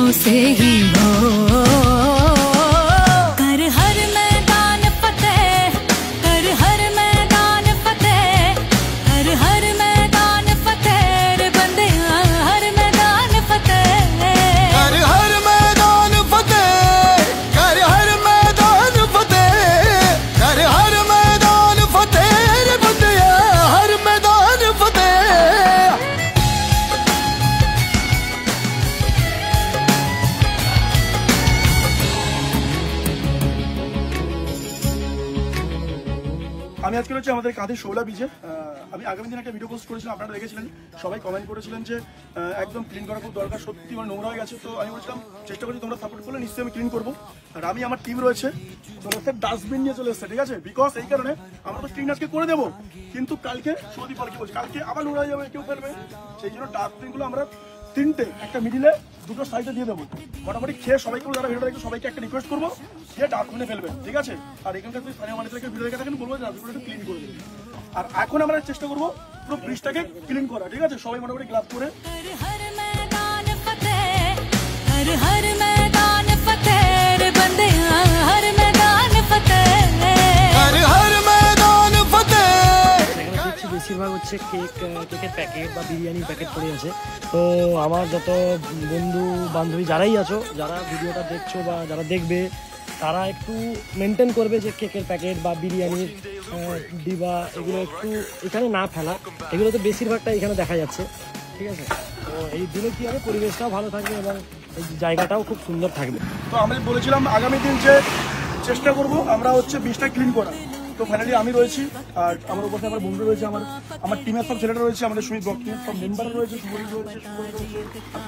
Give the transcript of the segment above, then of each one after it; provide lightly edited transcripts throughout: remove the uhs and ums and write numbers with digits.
शमशीरों से ही हो, कर हर मैदान फतेह, कर हर मैदान फतेह, कर हर मैदान फतेह रे बंदियां, हर मैदान फतेह, कर हर मैदान फतेह, कर हर मैदान फतेह, कर हर मैदान फतेह रे बंदियां, हर मैदान फतेह। আমি আজকে হচ্ছে আমাদের কাঁধে শোলা বিজে। আমি আগামী দিন একটা ভিডিও পোস্ট করেছিলাম, আপনারা দেখেছিলেন, সবাই কমেন্ট করেছিলেন যে একদম ক্লিন করা খুব দরকার, সত্যি মানে নোংরা হয়ে গেছে। তো আমি বলছিলাম চেষ্টা করছি, তোমরা সাপোর্ট করলে নিশ্চয়ই আমি ক্লিন করবো। আর আমি আমার টিম রয়েছে, চলে এসছে ডাস্টবিন নিয়ে চলে এসছে, ঠিক আছে? বিকজ এই কারণে আমরা তো ক্লিন আজকে করে দেবো, কিন্তু কালকে সৌদি পাল কি বলছি, কালকে আবার নোংরা হয়ে যাবে, কেউ ফেলবে। সেই জন্য ডাস্টবিনগুলো আমরা তিনটে, একটা মিডিলে, দুটো সাইডে দিয়ে দেবো। মোটামুটি খেয়ে সবাইকে, যারা ভিডিও দেখে সবাইকে একটা রিকোয়েস্ট করবো, খেয়ে ডাস্টবিনে ফেলবেন, ঠিক আছে? আর এখানকার যদি স্থানীয় মানুষ থেকে ভিডিও দেখে থাকেন, বলবো যে ডাস্টবিনটা একটু ক্লিন করে দেবেন। আর এখন আমরা চেষ্টা করবো পুরো ব্রিজটাকে ক্লিন করা, ঠিক আছে? সবাই মোটামুটি গ্লাভ করে। हर मैदान फतेह, हर मैदान फतेह रे बंदियां, हर मैदान फतेह, कर हर मैदान फतेह। দেখছি বেশিরভাগ হচ্ছে কেকের প্যাকেট বা বিরিয়ানির প্যাকেট পড়ে আছে। তো আমার যত বন্ধু বান্ধবী যারাই আছো, যারা ভিডিওটা দেখছো বা যারা দেখবে, তারা একটু মেনটেন করবে যে কেকের প্যাকেট বা বিরিয়ানির ডিবা এগুলো একটু এখানে না ফেলা। এগুলো তো বেশিরভাগটা এখানে দেখা যাচ্ছে, ঠিক আছে? তো এই দিনে কী হবে, পরিবেশটাও ভালো থাকবে এবং এই জায়গাটাও খুব সুন্দর থাকবে। তো আমি বলেছিলাম আগামী দিন যে চেষ্টা করব আমরা হচ্ছে বিচটা ক্লিন করা। তো ফাইনালি আমি রয়েছি, আর আমার উপরে আমার বন্ধু রয়েছে, আমার টিমের সব ছেলেটা রয়েছে, আমাদের সুমিত ব্লক টিমের সব মেম্বার রয়েছে, সুমদীপ রয়েছে,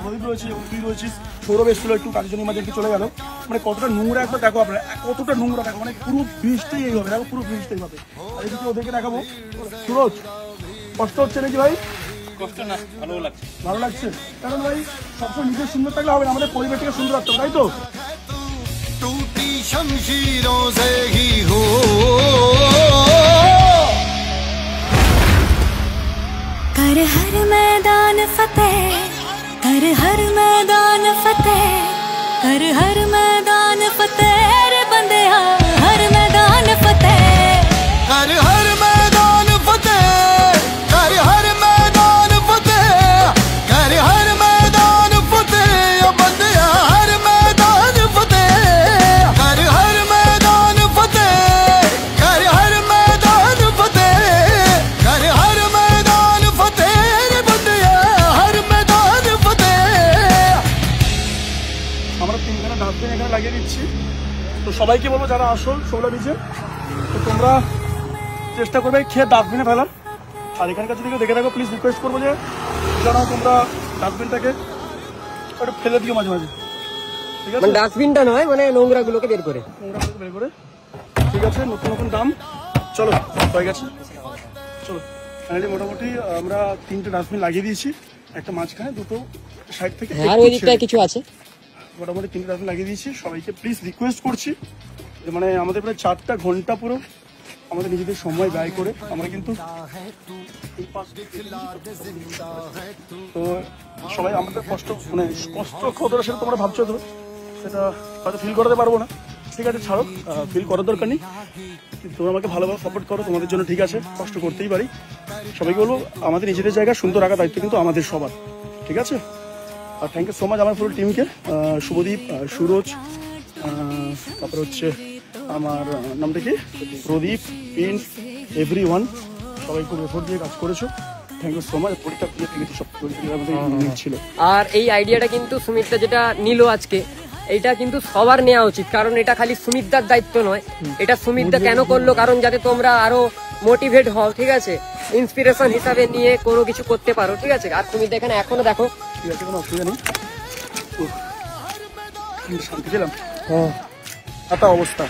প্রদীপ রয়েছে এবং তুই রয়েছিস। সৌরভ এসেছিল একটু কাজের জন্য, মাঝে চলে গেল। মানে কতটা নোংরা একবার দেখো আপনারা, কতটা নোংরা দেখো, মানে পুরো ব্রিজটাই এইভাবে দেখো, পুরো ব্রিজটাই এইভাবে। আর এদিকে ওদেরকে দেখাবো। সুরজ, কষ্ট হচ্ছে নাকি ভাই? কষ্ট না, ভালো লাগছে। ভালো লাগছে, কারণ ভাই সবসময় নিজের সুন্দর থাকলে হবে না, আমাদের পরিবেশটাকে সুন্দর রাখতে হবে, তাই তো? टूटी शमशीरों से ही हो, कर हर मैदान फतेह, कर हर मैदान फतेह, कर हर मैदान फतेह रे बंदियां, हर मैदान फतेह, कर हर मैदान फतेह, कर हर मैदान फतेह, कर हर मैदान फतेह या बंदिया, हर मैदान फतेह, कर हर मैदान फतेह, कर हर मैदान फतेह, कर हर मैदान फतेह रे बंदिया, हर मैदान फतेह। আমরা তিনখানা ডাস্টবিন এখানে লাগিয়ে দিচ্ছি। তো সবাইকে বলবো যারা আসো শোলা বিচে, তো তোমরা চেষ্টা করবে খেয়ে ডাস্টবিনে ফেলার। আর এখানকার যদি কেউ দেখে থাকো, প্লিজ রিকোয়েস্ট করবো যে যারা তোমরা ডাস্টবিনটাকে একটু ফেলে দিও মাঝে মাঝে, ঠিক আছে? মানে ডাস্টবিনটা নয়, মানে নোংরা গুলোকে বের করে, নোংরাগুলোকে বের করে, ঠিক আছে? নতুন নতুন দাম, চলো হয়ে গেছে, চলো। ফাইনালি মোটামুটি আমরা তিনটে ডাস্টবিন লাগিয়ে দিয়েছি, একটা মাঝখানে, দুটো সাইড থেকে, আর ওই দিকটায় কিছু আছে। মোটামুটি তিনটে ডাস্টবিন লাগিয়ে দিয়েছি। সবাইকে প্লিজ রিকোয়েস্ট করছি যে মানে আমাদের প্রায় 4টা ঘন্টা পুরো আমাদের নিজেদের সময় ব্যয় করে আমরা কিন্তু, তো সবাই আমাদের কষ্ট, মানে কষ্ট কতটা সেটা তোমরা ভাবছো, তো সেটা হয়তো ফিল করাতে পারবো না, ঠিক আছে? ছাড়ো, ফিল করার দরকার নেই। তোমরা আমাকে ভালোভাবে সাপোর্ট করো, তোমাদের জন্য ঠিক আছে, কষ্ট করতেই পারি। সবাইকে বলবো আমাদের নিজেদের জায়গা সুন্দর রাখার দায়িত্ব কিন্তু আমাদের সবার, ঠিক আছে? আর থ্যাংক ইউ সো মাচ আমার পুরো টিমকে, শুভদীপ, সুরজ, তারপরে হচ্ছে আমার নামটা কি, প্রদীপ, প্রিন্স, এভরিওয়ান, সবাই খুব এফোর্ট দিয়ে কাজ করেছো, থ্যাংক ইউ সো মাচ। পরীক্ষা দিয়ে থেকে সব ছিল। আর এই আইডিয়াটা কিন্তু সুমিতদা যেটা নিল আজকে, এটা কিন্তু সবার নেওয়া উচিত, কারণ এটা খালি সুমিতদার দায়িত্ব নয়। এটা সুমিতদা কেন করলো, কারণ যাতে তোমরা আরো মোটিভেট হও, ঠিক আছে? ইন্সপিরেশন হিসাবে নিয়ে কোনো কিছু করতে পারো, ঠিক আছে? আর সুমিতদা এখানে এখনো দেখো, ঠিক আছে, কোনো অসুবিধা নেই। শান্তি পেলাম, একটা অবস্থা।